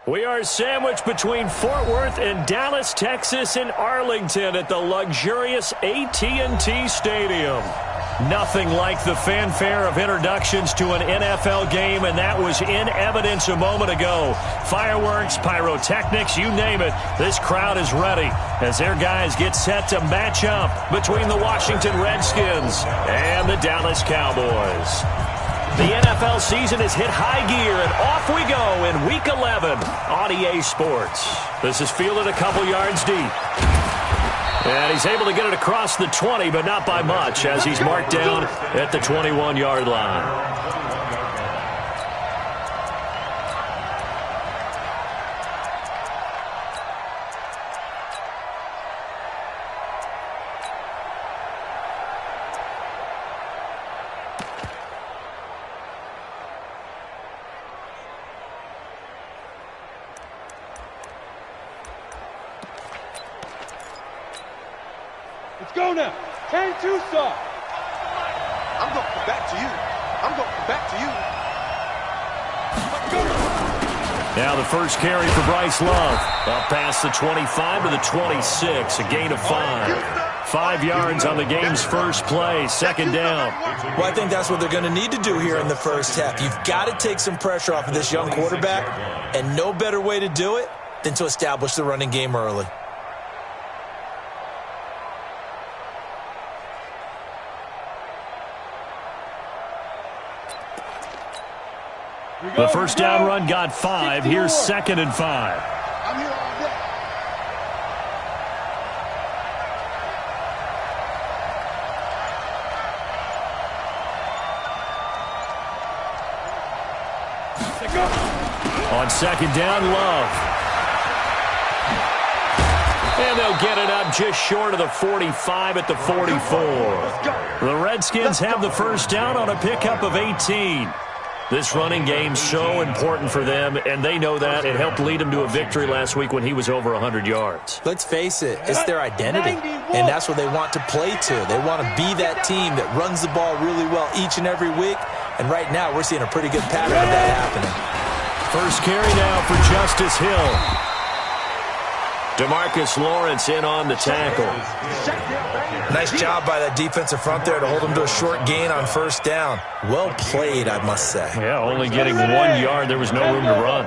We are sandwiched between Fort Worth and Dallas, Texas, and Arlington at the luxurious AT&T Stadium. Nothing like the fanfare of introductions to an NFL game, and that was in evidence a moment ago. Fireworks, pyrotechnics, you name it. This crowd is ready as their guys get set to match up between the Washington Redskins and the Dallas Cowboys. The NFL season has hit high gear, and off we go in Week 11 on EA Sports. This is fielded a couple yards deep. And he's able to get it across the 20, but not by much, as he's marked down at the 21-yard line. Let's go now. 10-2 soft. I'm going to come back to you. I'm going to come back to you. Now the first carry for Bryce Love. Up past the 25 to the 26. A gain of 5. 5 yards on the game's first play. Second down. Well, I think that's what they're going to need to do here in the first half. You've got to take some pressure off of this young quarterback, and no better way to do it than to establish the running game early. The first down run got 5. Here's 2nd and 5. I'm here all day. On 2nd down, Love. And they'll get it up just short of the 45 at the 44. The Redskins have the first down on a pickup of 18. This running game's so important for them, and they know that. It helped lead them to a victory last week when he was over 100 yards. Let's face it, it's their identity, and that's what they want to play to. They want to be that team that runs the ball really well each and every week, and right now we're seeing a pretty good pattern of that happening. First carry now for Justice Hill. DeMarcus Lawrence in on the tackle. Nice job by that defensive front there to hold him to a short gain on first down. Well played, I must say. Yeah, only getting 1 yard. There was no room to run.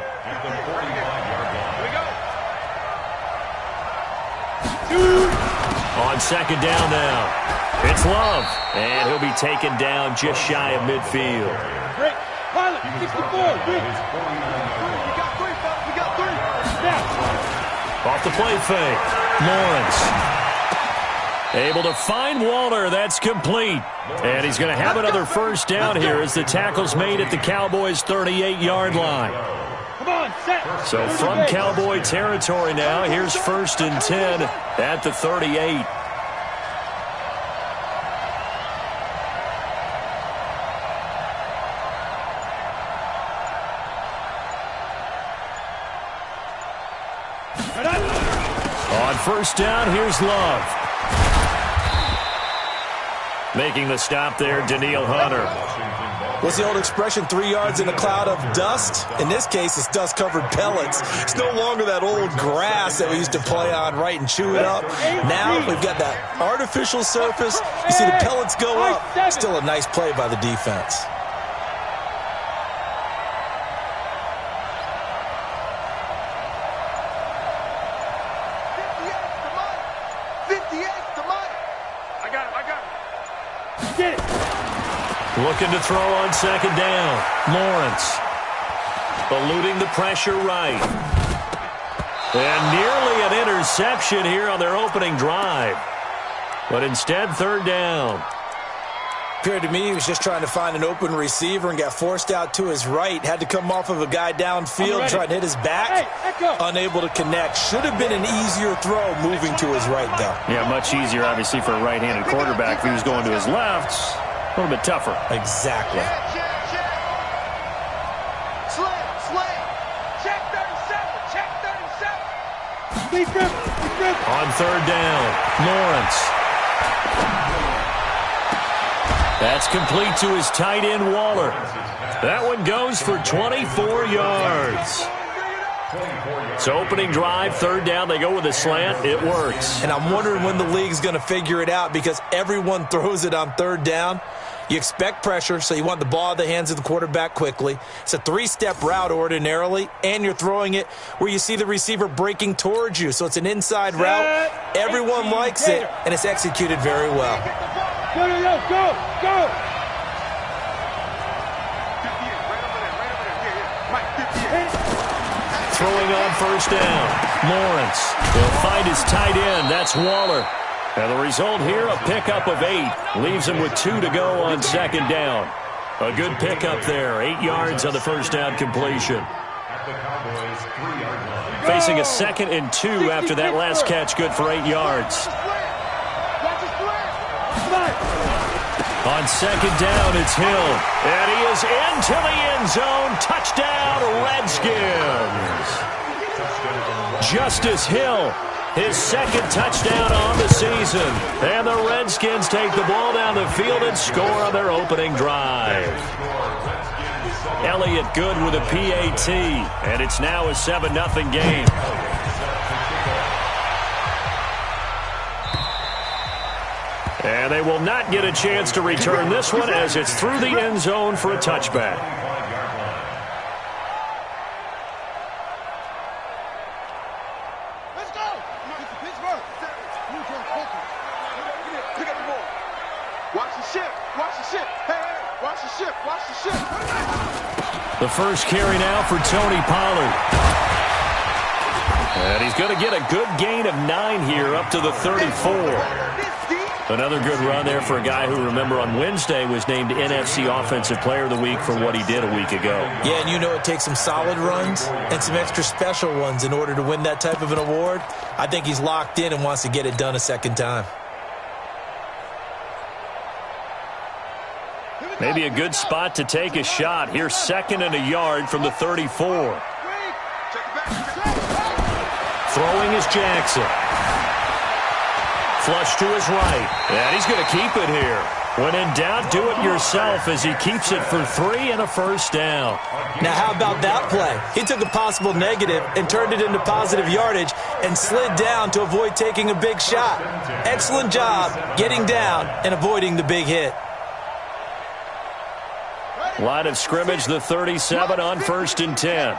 On 2nd down now. It's Love, and he'll be taken down just shy of midfield. Great. Pilot, 64. Great. We got 3, fellas. We got 3. Now. Off the play fake. Lawrence. Able to find Waller. That's complete. And he's going to have another first down here as the tackle's made at the Cowboys' 38-yard line. Come on, set. So from Cowboy territory now, here's 1st and 10 at the 38. On first down, here's Love. Making the stop there, Daniil Hunter. What's the old expression, 3 yards in a cloud of dust? In this case, it's dust-covered pellets. It's no longer that old grass that we used to play on, right, and chew it up. Now we've got that artificial surface. You see the pellets go up. Still a nice play by the defense. Looking to throw on 2nd down. Lawrence. Eluding the pressure right. And nearly an interception here on their opening drive. But instead, 3rd down. Appeared to me he was just trying to find an open receiver and got forced out to his right. Had to come off of a guy downfield, try and hit his back. Unable to connect. Should have been an easier throw moving to his right, though. Yeah, much easier, obviously, for a right-handed quarterback. If he was going to his left, a little bit tougher. Exactly. Check. Slam. Check 37. Check 37. Deep grip. On 3rd down, Lawrence. That's complete to his tight end, Waller. That one goes for 24 yards. So opening drive, third down, they go with a slant. It works. And I'm wondering when the league's going to figure it out because everyone throws it on third down. You expect pressure, so you want the ball in the hands of the quarterback quickly. It's a three-step route ordinarily, and you're throwing it where you see the receiver breaking towards you. So it's an inside route. Everyone likes it, and it's executed very well. Go! Throwing on first down. Lawrence will find his tight end. That's Waller. And the result here, a pickup of 8. Leaves him with 2 to go on second down. A good pickup there. 8 yards on the first down completion. Facing a 2nd and 2 after that last catch. Good for 8 yards. On second down, it's Hill. And he is into the end zone. Touchdown, Redskins. Justice Hill, his 2nd touchdown on the season. And the Redskins take the ball down the field and score on their opening drive. Elliott good with a PAT. And it's now a 7-0 game. And they will not get a chance to return this one as it's through the end zone for a touchback. Let's go! Pittsburgh! Pick up the ball. Watch the ship! Watch the ship! Hey! Watch the ship! Watch the ship! The first carry now for Tony Pollard. And he's going to get a good gain of 9 here up to the 34. Another good run there for a guy who, remember, on Wednesday was named NFC Offensive Player of the Week for what he did a week ago. Yeah, and you know it takes some solid runs and some extra special ones in order to win that type of an award. I think he's locked in and wants to get it done a second time. Maybe a good spot to take a shot. Here's 2nd and a yard from the 34. Throwing is Jackson. Flush to his right. And he's going to keep it here. When in doubt, do it yourself as he keeps it for 3 and a first down. Now, how about that play? He took a possible negative and turned it into positive yardage and slid down to avoid taking a big shot. Excellent job getting down and avoiding the big hit. Line of scrimmage, the 37 on 1st and 10.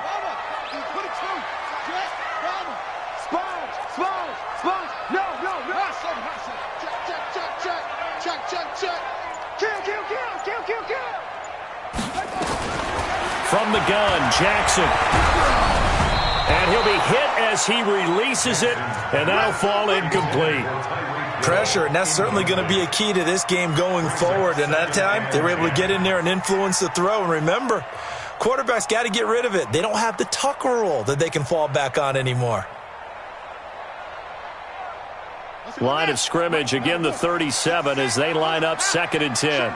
From the gun, Jackson. And he'll be hit as he releases it, and that'll fall incomplete. Pressure, and that's certainly going to be a key to this game going forward. And that time, they were able to get in there and influence the throw. And remember, quarterbacks got to get rid of it. They don't have the Tucker rule that they can fall back on anymore. Line of scrimmage, again the 37 as they line up 2nd and 10.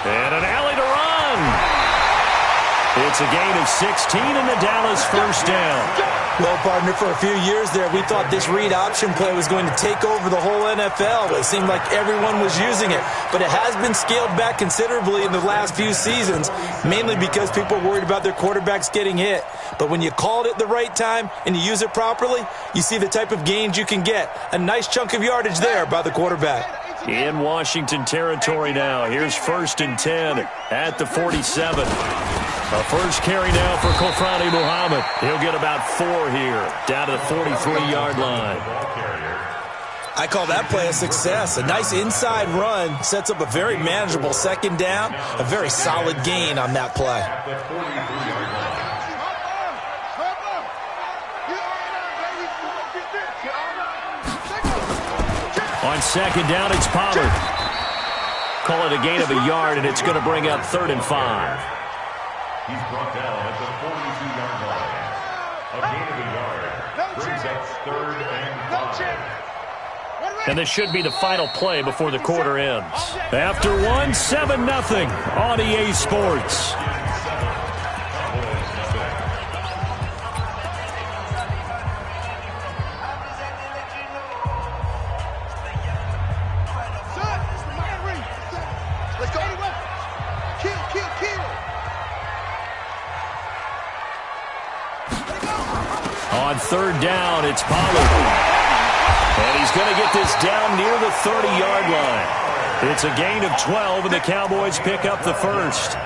And an alley to run. It's a gain of 16 and the Dallas first down. Well, partner, for a few years there, we thought this read option play was going to take over the whole NFL. It seemed like everyone was using it. But it has been scaled back considerably in the last few seasons, mainly because people are worried about their quarterbacks getting hit. But when you call it at the right time and you use it properly, you see the type of gains you can get. A nice chunk of yardage there by the quarterback. In Washington territory now. Here's 1st and 10 at the 47. A first carry now for Kofrani Muhammad. He'll get about 4 here, down to the 43-yard line. I call that play a success. A nice inside run sets up a very manageable 2nd down. A very solid gain on that play. On 2nd down, it's Pollard. Call it a gain of a yard, and it's going to bring up 3rd and 5. He's brought down at the 42-yard line. A gain of a yard brings up 3rd and 5. And this should be the final play before the quarter ends. After one, 7-0 on EA Sports. Let's go. Kill. On third down, it's Pollard. And he's going to get this down near the 30-yard line. It's a gain of 12, and the Cowboys pick up the first.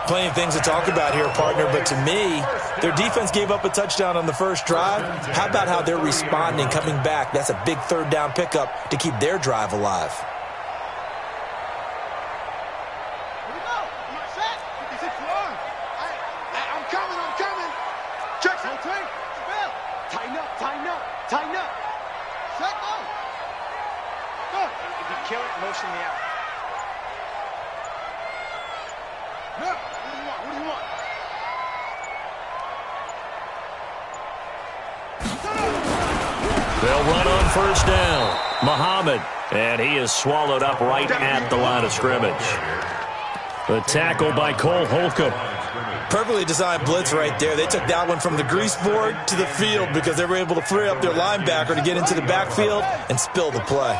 Plenty of things to talk about here, partner, but to me, their defense gave up a touchdown on the first drive. How about how they're responding, coming back? That's a big third down pickup to keep their drive alive. Here we go. You set? 56 1. I'm coming. Jackson. Spell. Tighten up. Set, go. Go. If you kill it, motion me out. No. What do you want? They'll run on first down. Muhammad, and he is swallowed up right at the line of scrimmage. The tackle by Cole Holcomb. Perfectly designed blitz right there. They took that one from the grease board to the field because they were able to free up their linebacker to get into the backfield and spill the play.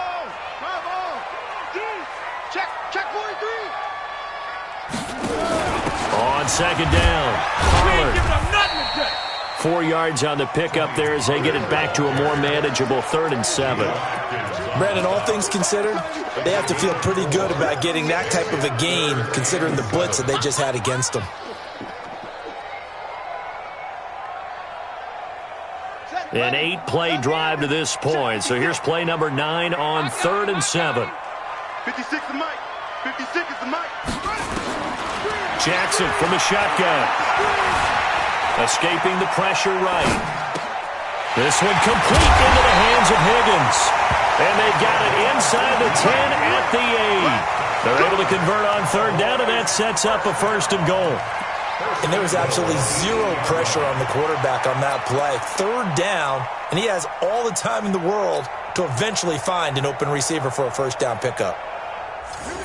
Check 43. On second down, Pollard. 4 yards on the pickup there as they get it back to a more manageable 3rd and 7. Brandon, all things considered, they have to feel pretty good about getting that type of a gain considering the blitz that they just had against them. An 8-play drive to this point. So here's play number 9 on 3rd and 7. 56 is Mike. 56 is the Mike. Jackson from the shotgun. Escaping the pressure right. This one complete into the hands of Higgins. And they got it inside the 10 at the 8. They're able to convert on third down, and that sets up a 1st and goal. And there was absolutely zero pressure on the quarterback on that play. 3rd down, and he has all the time in the world to eventually find an open receiver for a 1st down pickup.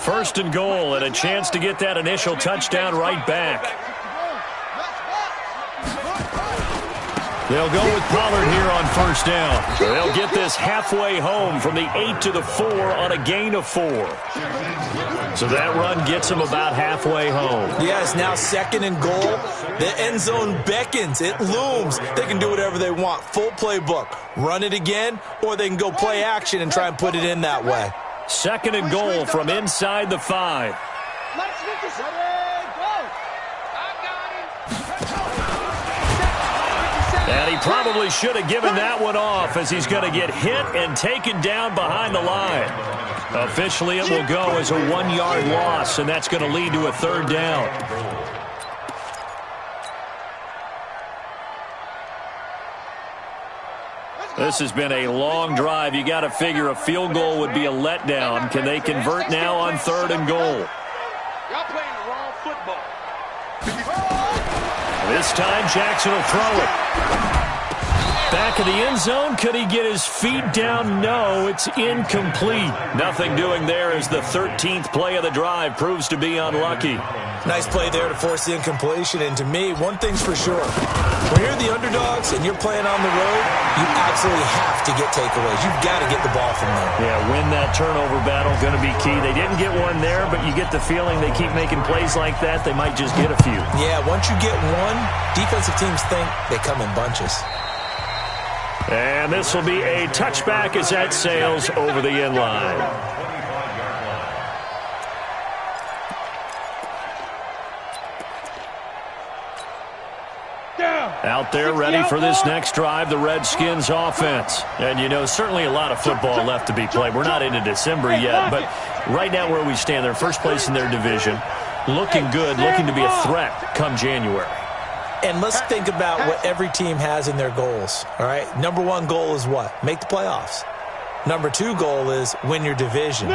1st and goal, and a chance to get that initial touchdown right back. They'll go with Pollard here on 1st down. They'll get this halfway home from the 8 to the 4 on a gain of 4. So that run gets them about halfway home. Yes, now 2nd and goal. The end zone beckons. It looms. They can do whatever they want. Full playbook. Run it again, or they can go play action and try and put it in that way. 2nd and goal from inside the 5. And he probably should have given that one off as he's going to get hit and taken down behind the line. Officially, it will go as a 1-yard loss, and that's going to lead to a 3rd down. This has been a long drive. You got to figure a field goal would be a letdown. Can they convert now on 3rd and goal? Y'all playing the wrong football. This time, Jackson will throw it. Back of the end zone. Could he get his feet down? No, it's incomplete. Nothing doing there as the 13th play of the drive proves to be unlucky. Nice play there to force the incompletion. And to me, one thing's for sure. When you're the underdogs and you're playing on the road, you absolutely have to get takeaways. You've got to get the ball from them. Yeah, win that turnover battle, going to be key. They didn't get one there, but you get the feeling they keep making plays like that, they might just get a few. Yeah, once you get one, defensive teams think they come in bunches. And this will be a touchback as that sails over the end line. Out there ready for this next drive, the Redskins offense. And, you know, certainly a lot of football left to be played. We're not into December yet, but right now where we stand, they're first place in their division, looking good, looking to be a threat come January. And let's think about what every team has in their goals, all right? Number 1 goal is what? Make the playoffs. Number 2 goal is win your division.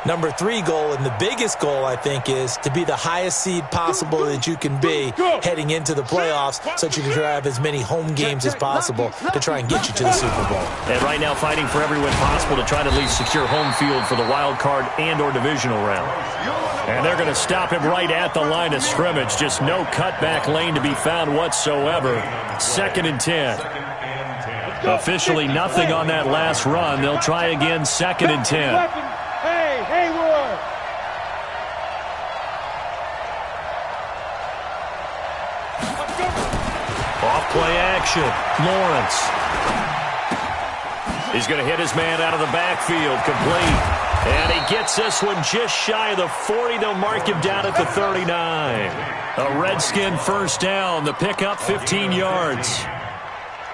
Number 3 goal, and the biggest goal, I think, is to be the highest seed possible that you can be heading into the playoffs so that you can have as many home games as possible to try and get you to the Super Bowl. And right now fighting for every win possible to try to at least secure home field for the wild card and or divisional round. And they're going to stop him right at the line of scrimmage. Just no cutback lane to be found whatsoever. 2nd and 10. Officially nothing on that last run. They'll try again 2nd and 10. Hey, Hayward! Off play action. Lawrence. He's going to hit his man out of the backfield. Complete. And he gets this one just shy of the 40. They'll mark him down at the 39. A Redskin first down. The pickup 15 yards.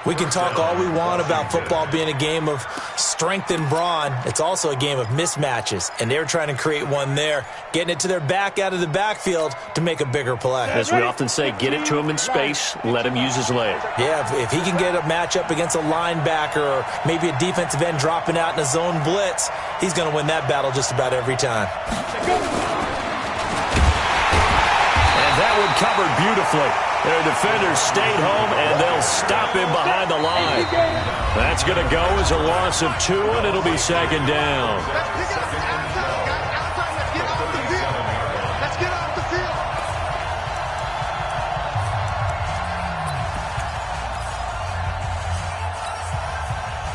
We can talk all we want about football being a game of strength and brawn. It's also a game of mismatches, and they're trying to create one there, getting it to their back out of the backfield to make a bigger play. As we often say, get it to him in space, let him use his leg. Yeah, if he can get a matchup against a linebacker or maybe a defensive end dropping out in a zone blitz, he's going to win that battle just about every time. And that one covered beautifully. Their defenders stayed home, and they'll stop him behind the line. That's going to go as a loss of 2, and it'll be second down. Let's get off the field.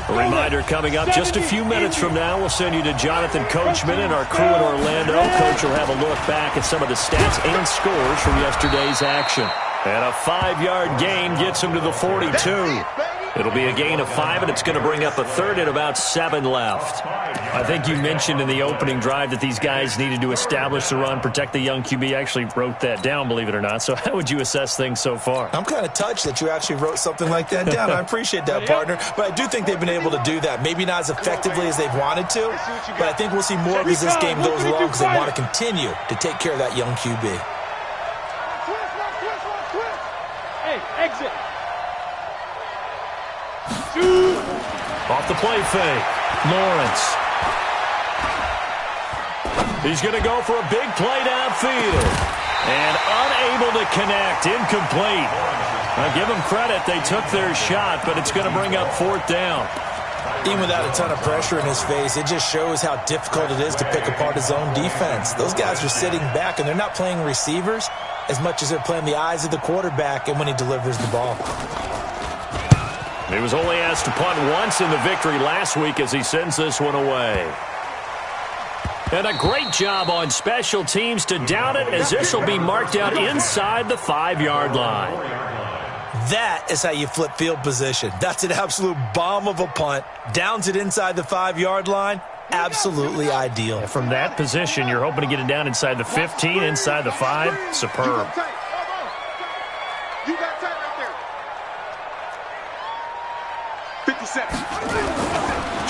A reminder coming up just a few minutes from now. We'll send you to Jonathan Coachman and our crew in Orlando. Coach will have a look back at some of the stats and scores from yesterday's action. And a 5-yard gain gets him to the 42. It'll be a gain of 5, and it's going to bring up a third and about 7 left. I think you mentioned in the opening drive that these guys needed to establish the run, protect the young QB. I actually wrote that down, believe it or not. So how would you assess things so far? I'm kind of touched that you actually wrote something like that down. I appreciate that, partner. But I do think they've been able to do that. Maybe not as effectively as they've wanted to, but I think we'll see more as this game goes along because they want to continue to take care of that young QB. Exit. Off the play fake. Lawrence. He's going to go for a big play downfield. And unable to connect. Incomplete. I'll give them credit. They took their shot, but it's going to bring up 4th down. Even without a ton of pressure in his face, it just shows how difficult it is to pick apart his own defense. Those guys are sitting back, and they're not playing receivers as much as they're playing the eyes of the quarterback and when he delivers the ball. He was only asked to punt once in the victory last week as he sends this one away. And a great job on special teams to down it as this will be marked out inside the 5-yard line. That is how you flip field position. That's an absolute bomb of a punt. Downs it inside the 5-yard line. Absolutely ideal. From that position, you're hoping to get it down inside the 15, inside the 5. Superb. You got tight right there. 50 seconds.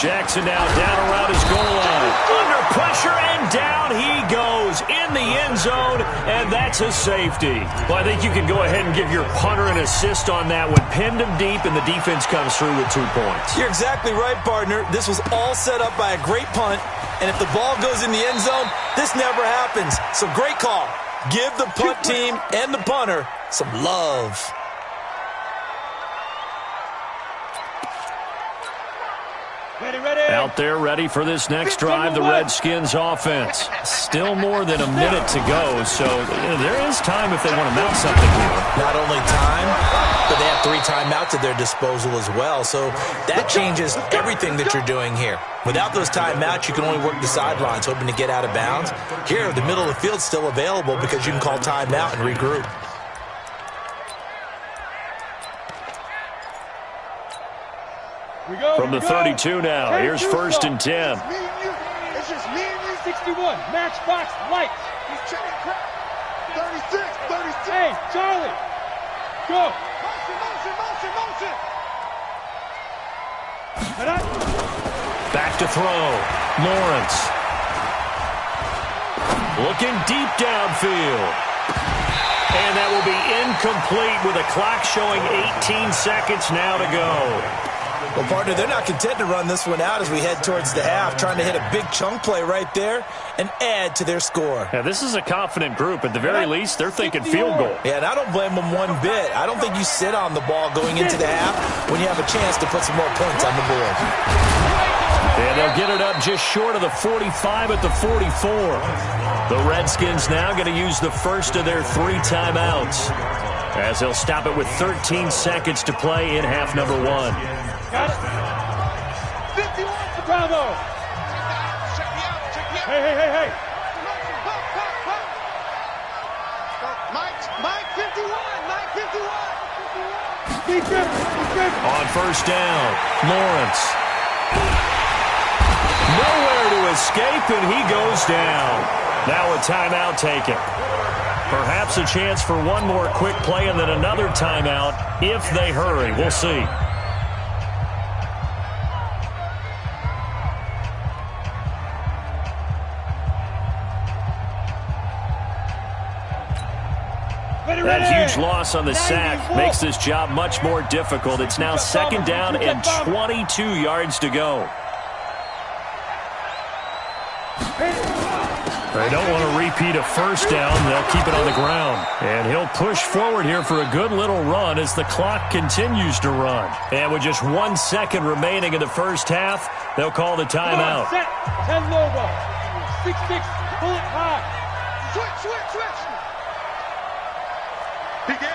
Jackson now down around his goal line. Under pressure, and down he goes in the end zone, and that's a safety. Well, I think you can go ahead and give your punter an assist on that one. Pinned him deep, and the defense comes through with 2 points. You're exactly right, partner. This was all set up by a great punt, and if the ball goes in the end zone, this never happens. So great call. Give the punt team and the punter some love. Ready. Out there ready for this next drive, the Redskins offense. Still more than a minute to go, so there is time if they want to mount something here. Not only time, but they have 3 timeouts at their disposal as well, so that changes everything that you're doing here. Without those timeouts, you can only work the sidelines, hoping to get out of bounds. Here, the middle of the field's still available because you can call timeout and regroup. From the 32 now, here's 1st and 10. It's just me and you. 61, matchbox, lights. He's checking crap. 36. Hey, Charlie, go. Motion. Back to throw. Lawrence. Looking deep downfield. And that will be incomplete with a clock showing 18 seconds now to go. Well, partner, they're not content to run this one out as we head towards the half, trying to hit a big chunk play right there and add to their score. Yeah, this is a confident group. At the very least, they're thinking field goal. Yeah, and I don't blame them one bit. I don't think you sit on the ball going into the half when you have a chance to put some more points on the board. And they'll get it up just short of the 45 at the 44. The Redskins now going to use the first of their 3 timeouts as they'll stop it with 13 seconds to play in half number 1. Got it. 51, Bravo. Check me out. Hey. Mike 51. On first down, Lawrence. Nowhere to escape, and he goes down. Now a timeout taken. Perhaps a chance for one more quick play and then another timeout if they hurry. We'll see. That huge loss on the sack makes this job much more difficult. It's now second down and 22 yards to go. They don't want to repeat a first down. They'll keep it on the ground. And he'll push forward here for a good little run as the clock continues to run. And with just 1 second remaining in the first half, they'll call the timeout. Set. 10 low ball. 6-6. Pull it high. Switch. Big edge.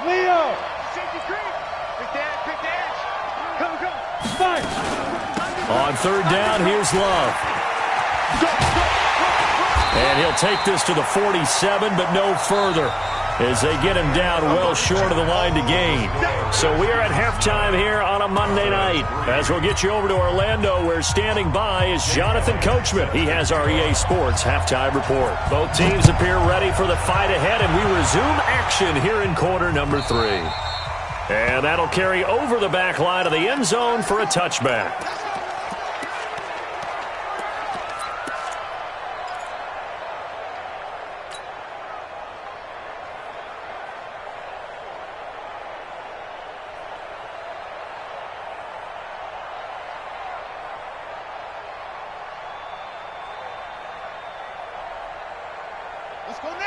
Leo. Safety green. Big dash. Go. Fire. On third down, here's Love. And he'll take this to the 47, but no further as they get him down well short of the line to gain. So we are at halftime here on a Monday night. As we'll get you over to Orlando, where standing by is Jonathan Coachman. He has our EA Sports halftime report. Both teams appear ready for the fight ahead, and we resume action here in quarter number 3. And that'll carry over the back line of the end zone for a touchback.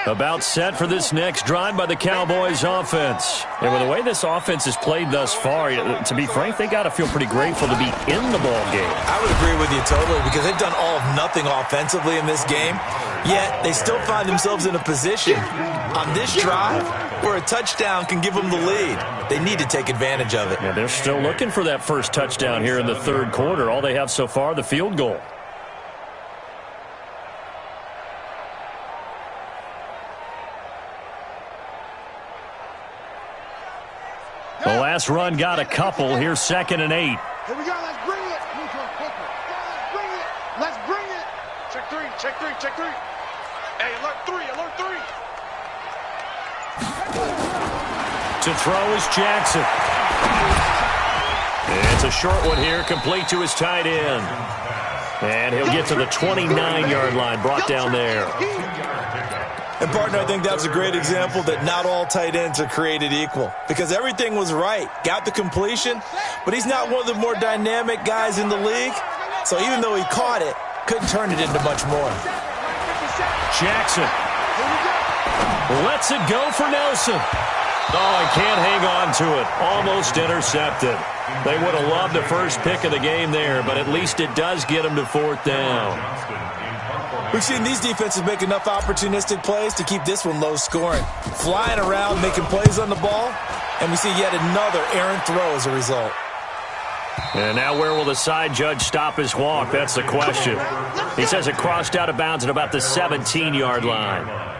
About set for this next drive by the Cowboys offense. And with the way this offense has played thus far, to be frank, they got to feel pretty grateful to be in the ball game. I would agree with you totally because they've done all of nothing offensively in this game, yet they still find themselves in a position on this drive where a touchdown can give them the lead. They need to take advantage of it. Yeah, they're still looking for that first touchdown here in the third quarter. All they have so far, the field goal. The last run got a couple. Here's 2nd and 8. Here we go. Let's bring it. Let's bring it. Check three. Hey, alert three. To throw is Jackson. It's a short one here, complete to his tight end. And he'll get to the 29-yard line, brought down there. And, partner, I think that's a great example that not all tight ends are created equal because everything was right. Got the completion, but he's not one of the more dynamic guys in the league. So even though he caught it, couldn't turn it into much more. Jackson lets it go for Nelson. Oh, he can't hang on to it. Almost intercepted. They would have loved the first pick of the game there, but at least it does get him to 4th down. We've seen these defenses make enough opportunistic plays to keep this one low scoring. Flying around, making plays on the ball, and we see yet another errant throw as a result. And now where will the side judge stop his walk? That's the question. He says it crossed out of bounds at about the 17-yard line.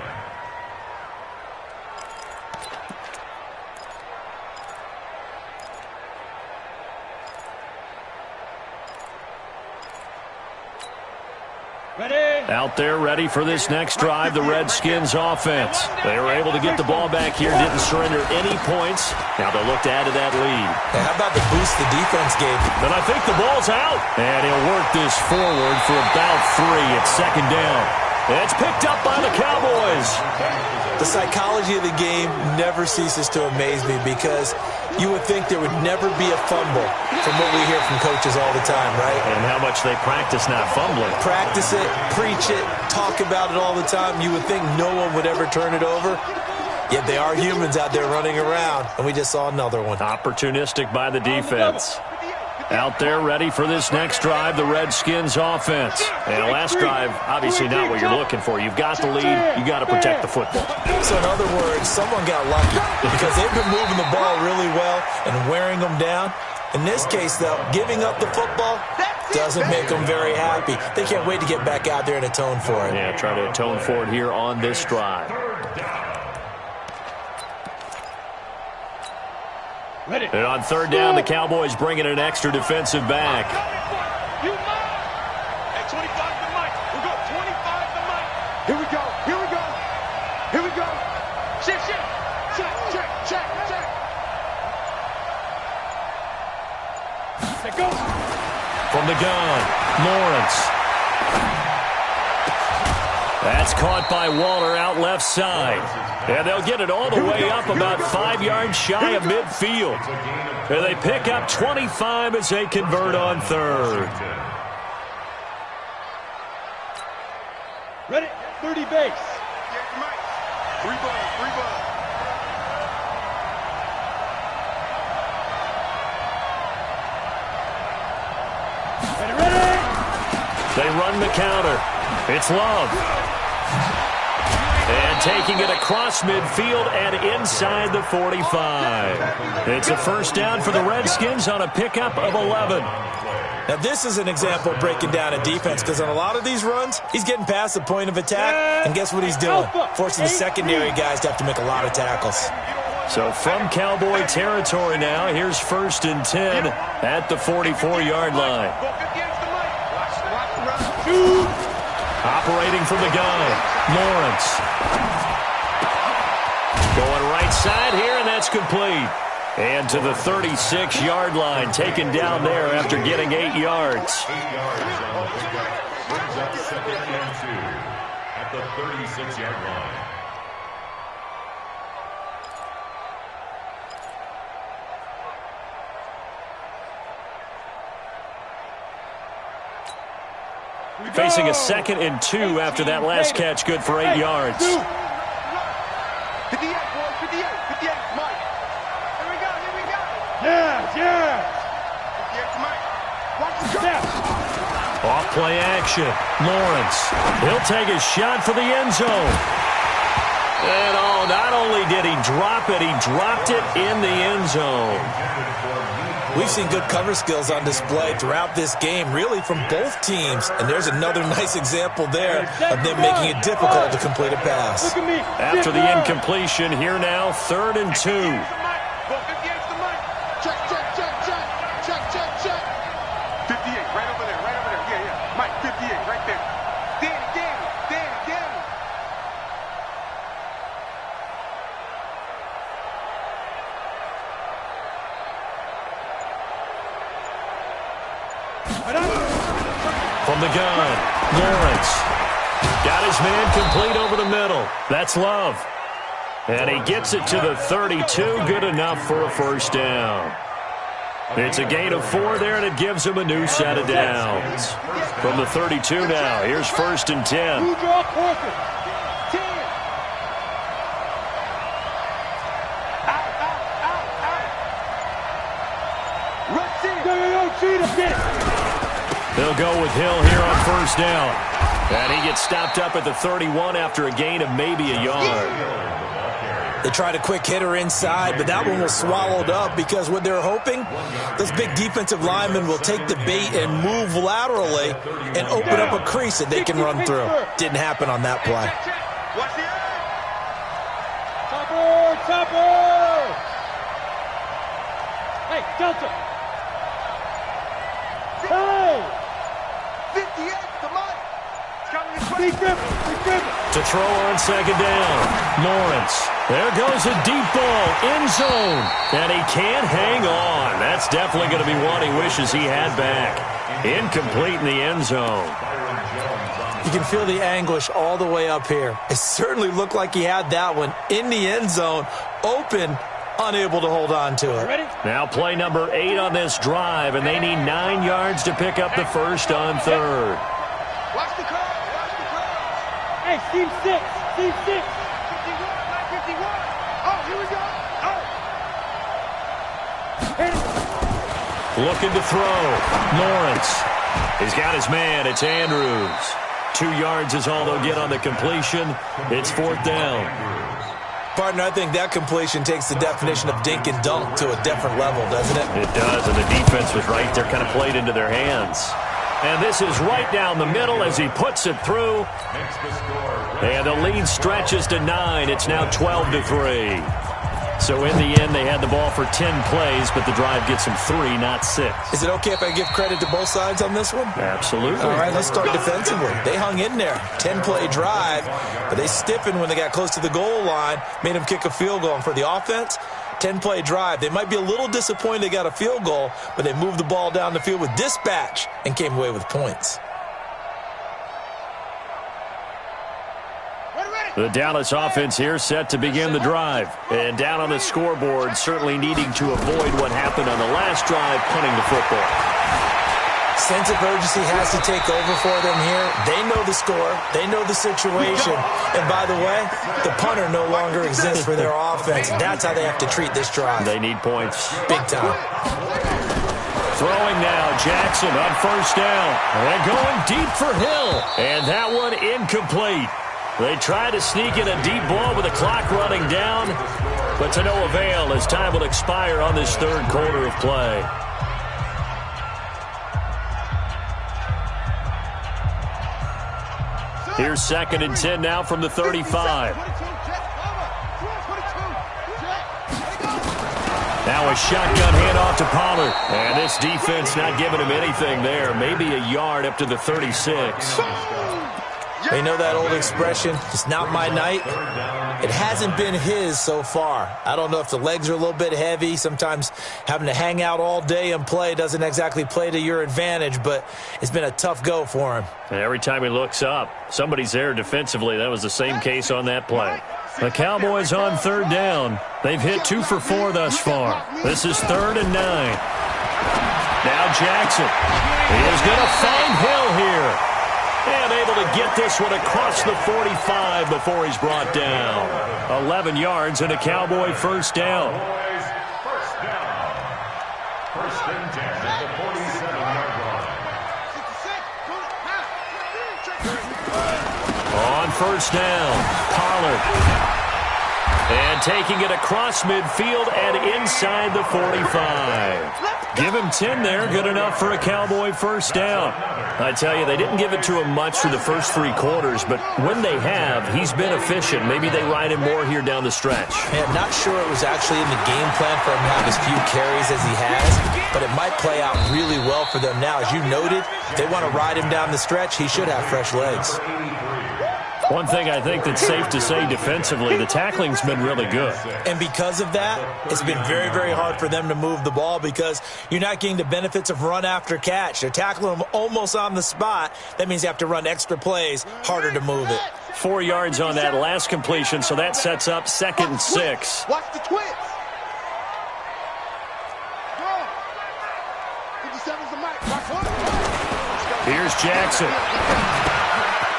Out there ready for this next drive, the Redskins offense. They were able to get the ball back here, didn't surrender any points. Now they'll look to add to that lead. Hey, how about the boost the defense gave him? But I think the ball's out. And he'll work this forward for about 3 at 2nd down. It's picked up by the Cowboys. The psychology of the game never ceases to amaze me because you would think there would never be a fumble from what we hear from coaches all the time, right? And how much they practice not fumbling. Practice it, preach it, talk about it all the time. You would think no one would ever turn it over. Yet they are humans out there running around, and we just saw another one. Opportunistic by the defense. Out there ready for this next drive, the Redskins offense. And last drive, obviously not what you're looking for. You've got the lead. You got to protect the football. So in other words, someone got lucky because they've been moving the ball really well and wearing them down. In this case, though, giving up the football doesn't make them very happy. They can't wait to get back out there and atone for it. Yeah, try to atone for it here on this drive. Ready. And on third down, the Cowboys bring in an extra defensive back. You mind? Hey, 25 to Mike. We'll go 25 to Mike. Here we go. Here we go. Here we go. Shift, shift. Check, check, check, check. Let go. From the gun, Lawrence. That's caught by Waller out left side. And they'll get it all the way up about 5 yards shy of midfield. And they pick up 25 as they convert on third. Ready. 30 base. Yeah, Mike. 3 balls, 3 balls. Ready. They run the counter. It's Love. And taking it across midfield and inside the 45. It's a first down for the Redskins on a pickup of 11. Now, this is an example of breaking down a defense because on a lot of these runs, he's getting past the point of attack, and guess what he's doing? Forcing the secondary guys to have to make a lot of tackles. So from Cowboy territory now, here's 1st and 10 at the 44-yard line. Go 50 yards to Mike. Watch the run. Operating from the gun, Lawrence. Going right side here, and that's complete. And to the 36-yard line, taken down there after getting 8 yards. 8 yards on the pickup. Brings up 2nd and 2 at the 36-yard line. Facing a 2nd and 2 after that last catch, good for 8 yards. 58, boys, 58, 58, Mike. Here we go, here we go. Yeah. 58 to Mike. Watch the Step. Off play action, Lawrence. He'll take a shot for the end zone. And not only did he drop it, he dropped it in the end zone. We've seen good cover skills on display throughout this game, really from both teams. And there's another nice example there of them making it difficult to complete a pass. Look at me. After the incompletion, here now, 3rd and 2. Go 50 yards to Mike. check, check, check, check. Check, check, check. 58, right over there, right over there. Yeah, yeah. Mike, 58, right there. Danny. From the gun, Lawrence. Got his man complete over the middle. That's Love. And he gets it to the 32, good enough for a first down. It's a gain of 4 there, and it gives him a new set of downs. From the 32 now, here's 1st and 10. Who draw closer? 10. Go, Cheetah, get it. They'll go with Hill here on first down. And he gets stopped up at the 31 after a gain of maybe a yard. They tried a quick hitter inside, but that one was swallowed up because what they're hoping, those big defensive linemen will take the bait and move laterally and open up a crease that they can run through. Didn't happen on that play. Watch the Chopper! Hey, Delta! Hey! 58 to Mike. It's coming this way. Big grip! To throw on second down, Lawrence. There goes a deep ball, end zone. And he can't hang on. That's definitely going to be one he wishes he had back. Incomplete in the end zone. You can feel the anguish all the way up here. It certainly looked like he had that one in the end zone, open, unable to hold on to it. Ready? Now play number 8 on this drive, and they need 9 yards to pick up the first on third. Watch the crowd. Watch the crowd. Hey, Team 6! Team 6! 51, Mike 51. Oh, here we go. Oh. Looking to throw. Lawrence. He's got his man. It's Andrews. 2 yards is all they'll get on the completion. It's 4th down. Partner, I think that completion takes the definition of dink and dunk to a different level, doesn't it? It does, and the defense was right there, kind of played into their hands. And this is right down the middle as he puts it through. And the lead stretches to 9. It's now 12-3. So in the end, they had the ball for 10 plays, but the drive gets them 3, not 6. Is it okay if I give credit to both sides on this one? Absolutely. All right, let's start defensively. They hung in there. 10-play drive, but they stiffened when they got close to the goal line, made them kick a field goal. And for the offense, 10-play drive. They might be a little disappointed they got a field goal, but they moved the ball down the field with dispatch and came away with points. The Dallas offense here set to begin the drive. And down on the scoreboard, certainly needing to avoid what happened on the last drive, punting the football. Sense of urgency has to take over for them here. They know the score. They know the situation. And by the way, the punter no longer exists for their offense. That's how they have to treat this drive. They need points. Big time. Throwing now, Jackson on first down. And going deep for Hill. And that one incomplete. They try to sneak in a deep ball with the clock running down, but to no avail as time will expire on this third quarter of play. Here's 2nd and 10 now from the 35. Now a shotgun handoff to Pollard. And this defense not giving him anything there. Maybe a yard up to the 36. They know that old expression, it's not my night. It hasn't been his so far. I don't know if the legs are a little bit heavy. Sometimes having to hang out all day and play doesn't exactly play to your advantage, but it's been a tough go for him. And every time he looks up, somebody's there defensively. That was the same case on that play. The Cowboys on third down. They've hit 2 for 4 thus far. This is 3rd and 9. Now Jackson. He is going to find Hill here. And able to get this one across the 45 before he's brought down. 11 yards and a Cowboy first down. First down. 1st and 10 at the 47-yard line. On first down, Pollard. And taking it across midfield and inside the 45. Give him 10 there, good enough for a Cowboy first down. I tell you, they didn't give it to him much through the first 3 quarters, but when they have, he's been efficient. Maybe they ride him more here down the stretch. Yeah, not sure it was actually in the game plan for him to have as few carries as he has, but it might play out really well for them now. As you noted, if they want to ride him down the stretch, he should have fresh legs. One thing I think that's safe to say defensively, the tackling's been really good. And because of that, it's been very, very hard for them to move the ball because you're not getting the benefits of run after catch. They're tackling them almost on the spot. That means you have to run extra plays, harder to move it. 4 yards on that last completion, so that sets up 2nd and 6. Watch the twins. 57's the mic. Here's Jackson.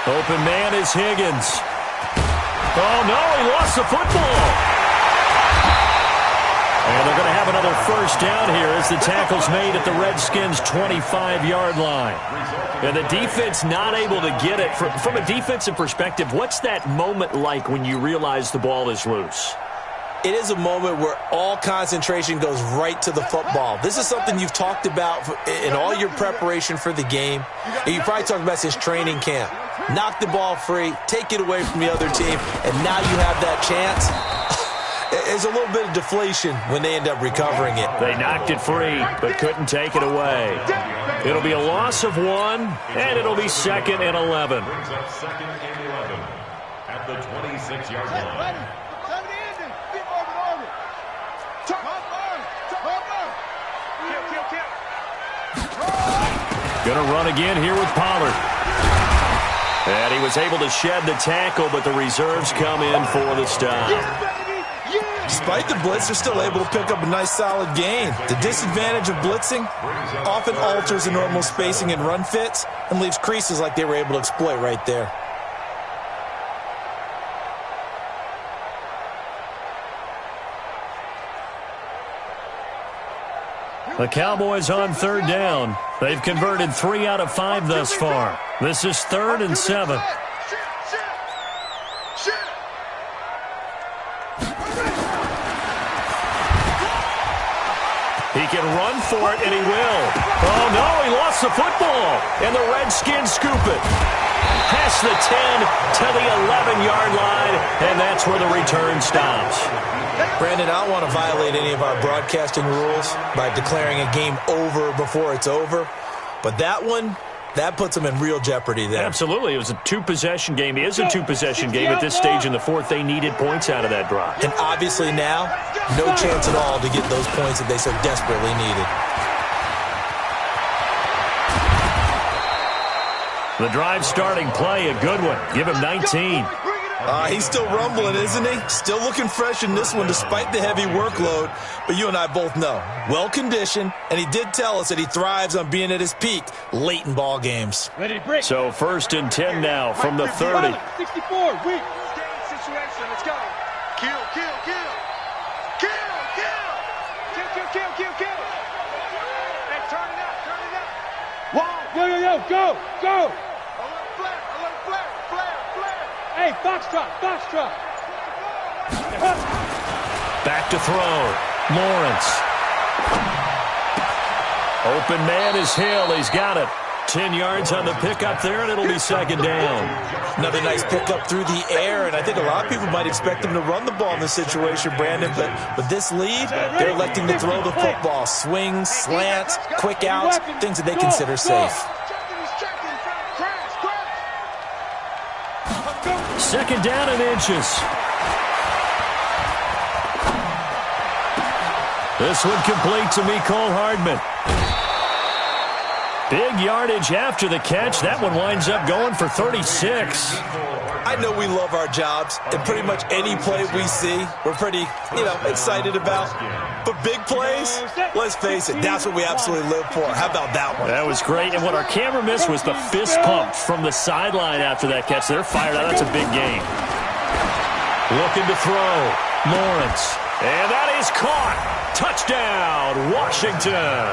Open man is Higgins. Oh, no, he lost the football. And they're going to have another first down here as the tackle's made at the Redskins' 25-yard line. And the defense not able to get it. From a defensive perspective, what's that moment like when you realize the ball is loose? It is a moment where all concentration goes right to the football. This is something you've talked about in all your preparation for the game. And you probably talked about since training camp. Knock the ball free, take it away from the other team, and now you have that chance. There's a little bit of deflation when they end up recovering it. They knocked it free, but couldn't take it away. It'll be a loss of 1, and it'll be 2nd and 11. Brings up 2nd and 11 at the 26-yard line. Going to run again here with Pollard. And he was able to shed the tackle, but the reserves come in for the stop. Despite the blitz, they're still able to pick up a nice, solid gain. The disadvantage of blitzing often alters the normal spacing and run fits and leaves creases like they were able to exploit right there. The Cowboys on third down. They've converted 3 out of 5 thus far. This is 3rd and 7. He can run for it, and he will. Oh, no, he lost the football. And the Redskins scoop it. Past the 10 to the 11-yard line, and that's where the return stops. Brandon, I don't want to violate any of our broadcasting rules by declaring a game over before it's over, but that one, that puts them in real jeopardy there. Absolutely. It was a two-possession game. It is a two-possession game. At this stage in the fourth, they needed points out of that drive. And obviously now, no chance at all to get those points that they so desperately needed. The drive starting play, a good one. Give him 19. He's still rumbling, isn't he? Still looking fresh in this one despite the heavy workload. But you and I both know, well-conditioned, and he did tell us that he thrives on being at his peak late in ball games. Ready, break. So 1st and 10 now from the 30. 64, weak. Situation, let's go. Kill, kill, kill. Kill, kill. Kill, kill, kill, kill, kill. Hey, turn it up, turn it up. Yo, go, go. Alert, flare. Hey, foxtrot. Back to throw. Lawrence. Open man is Hill. He's got it. 10 yards on the pickup there, and it'll be 2nd down. Another nice pickup through the air, and I think a lot of people might expect him to run the ball in this situation, Brandon, but with this lead, they're electing to throw the football. Swings, slants, quick outs, things that they consider safe. 2nd down and inches. This one complete to Mecole Hardman. Big yardage after the catch. That one winds up going for 36. I know we love our jobs, and pretty much any play we see, we're pretty, excited about. But big plays, let's face it, that's what we absolutely live for. How about that one? That was great, and what our camera missed was the fist pump from the sideline after that catch. They're fired out. That's a big game. Looking to throw. Lawrence. And that is caught. Touchdown, Washington.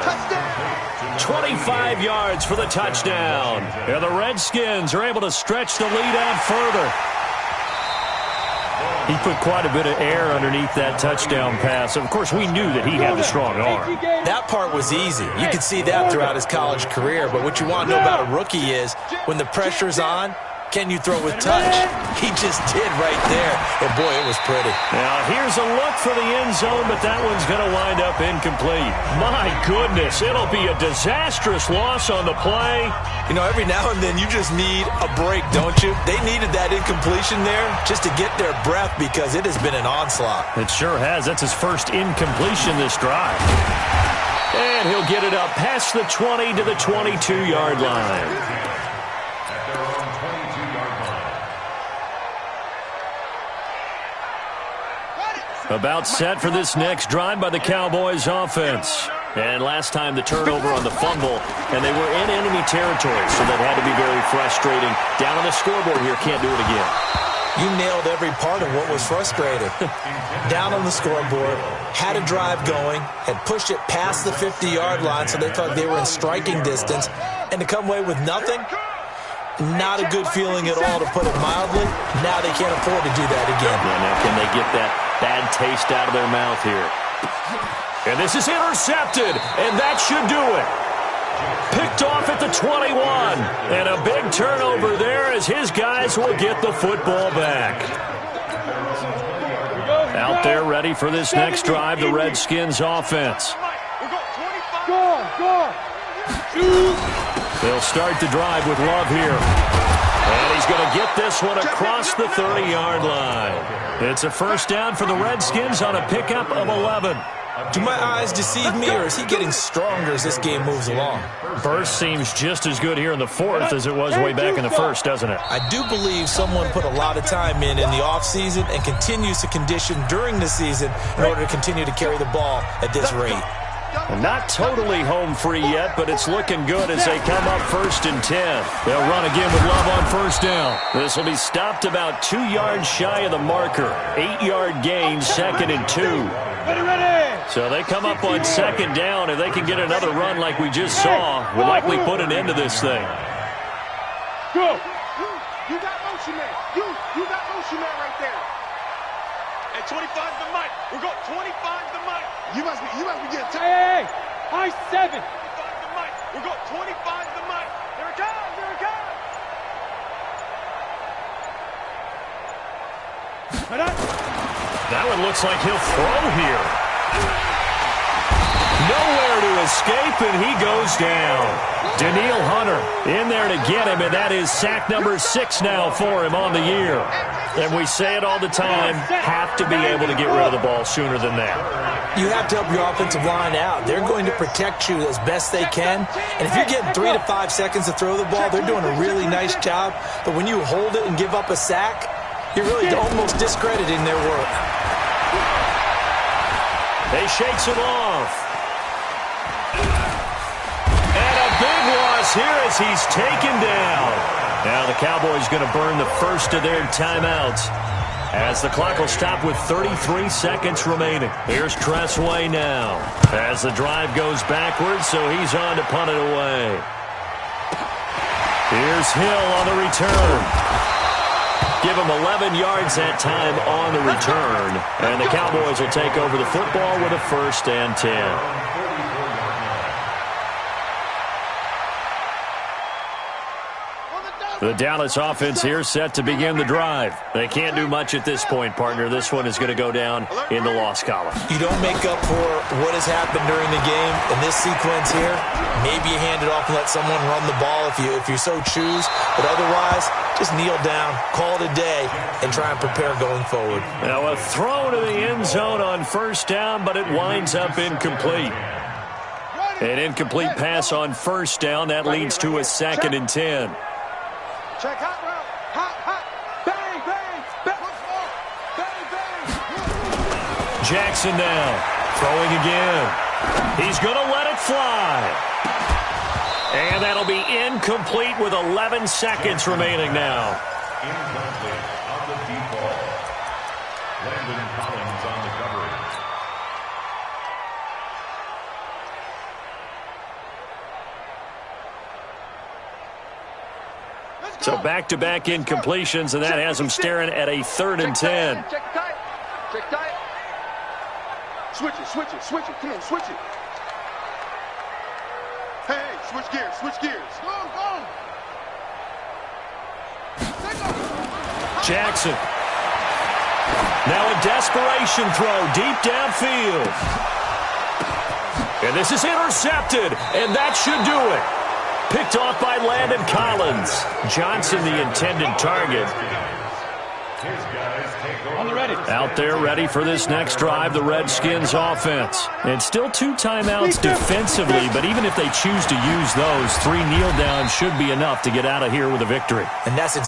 25 yards for the touchdown. And the Redskins are able to stretch the lead out further. He put quite a bit of air underneath that touchdown pass. Of course, we knew that he had the strong arm. That part was easy. You could see that throughout his college career. But what you want to know about a rookie is when the pressure's on, can you throw with touch? He just did right there. And, boy, it was pretty. Now, here's a look for the end zone, but that one's going to wind up incomplete. My goodness, it'll be a disastrous loss on the play. Every now and then you just need a break, don't you? They needed that incompletion there just to get their breath because it has been an onslaught. It sure has. That's his first incompletion this drive. And he'll get it up past the 20 to the 22-yard line. About set for this next drive by the Cowboys offense. And last time the turnover on the fumble, and they were in enemy territory, so that had to be very frustrating. Down on the scoreboard here, can't do it again. You nailed every part of what was frustrating. Down on the scoreboard, had a drive going, had pushed it past the 50-yard line so they thought they were in striking distance, and to come away with nothing, not a good feeling at all, to put it mildly. Now they can't afford to do that again. Yeah, now can they get that bad taste out of their mouth here? And this is intercepted, and that should do it. Picked off at the 21, and a big turnover there as his guys will get the football back. Out there ready for this next drive, the Redskins offense. Go. They'll start the drive with Love here. And he's going to get this one across the 30-yard line. It's a first down for the Redskins on a pickup of 11. Do my eyes deceive me, or is he getting stronger as this game moves along? Burst seems just as good here in the fourth as it was way back in the first, doesn't it? I do believe someone put a lot of time in the offseason and continues to condition during the season in order to continue to carry the ball at this rate. Not totally home free yet, but it's looking good as they come up 1st and 10. They'll run again with Love on first down. This will be stopped about 2 yards shy of the marker. 8-yard gain, 2nd and 2. Ready. So they come up on 2nd down. If they can get another run like we just saw, we'll likely put an end to this thing. Go. You got motion man. You got motion man right there. Hey, 25 the mic. We're going 25 the mic. You must be getting tired. Hey. High 7. 25 the mic. We're going 25 the mic. There it goes. Right on. That one looks like he'll throw here. Nowhere to escape, and he goes down. Daniil Hunter in there to get him, and that is sack number 6 now for him on the year. And we say it all the time, have to be able to get rid of the ball sooner than that. You have to help your offensive line out. They're going to protect you as best they can. And if you're getting 3 to 5 seconds to throw the ball, they're doing a really nice job. But when you hold it and give up a sack, you're really almost discrediting their work. They shakes him off. And a big loss here as he's taken down. Now the Cowboys going to burn the first of their timeouts as the clock will stop with 33 seconds remaining. Here's Tressway now as the drive goes backwards, so he's on to punt it away. Here's Hill on the return. Give him 11 yards that time on the return. And the Cowboys will take over the football with a 1st and 10. The Dallas offense here set to begin the drive. They can't do much at this point, partner. This one is going to go down in the loss column. You don't make up for what has happened during the game in this sequence here. Maybe you hand it off and let someone run the ball if you so choose. But otherwise, just kneel down, call it a day, and try and prepare going forward. Now a throw to the end zone on 1st down, but it winds up incomplete. An incomplete pass on 1st down. That leads to a 2nd and 10. Check hot route. Hot, hot. Bang, bang. Bang, bang, bang. Jackson now. Throwing again. He's going to let it fly. And that'll be incomplete with 11 seconds remaining now. Incomplete on the default. Landon Collins on the coverage. So back-to-back incompletions, and that has him staring at a 3rd and 10. Check tight. Check tight. Switch it, switch it, switch it. Come on, switch it. Hey, switch gears, switch gears. Go, go. Jackson. Now a desperation throw deep downfield. And this is intercepted, and that should do it. Picked off by Landon Collins. Johnson, the intended target. Out there ready for this next drive, the Redskins offense. And still 2 timeouts defensively, but even if they choose to use those, 3 kneel downs should be enough to get out of here with a victory. And that's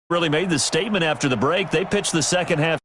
really made the statement after the break. They pitched the second half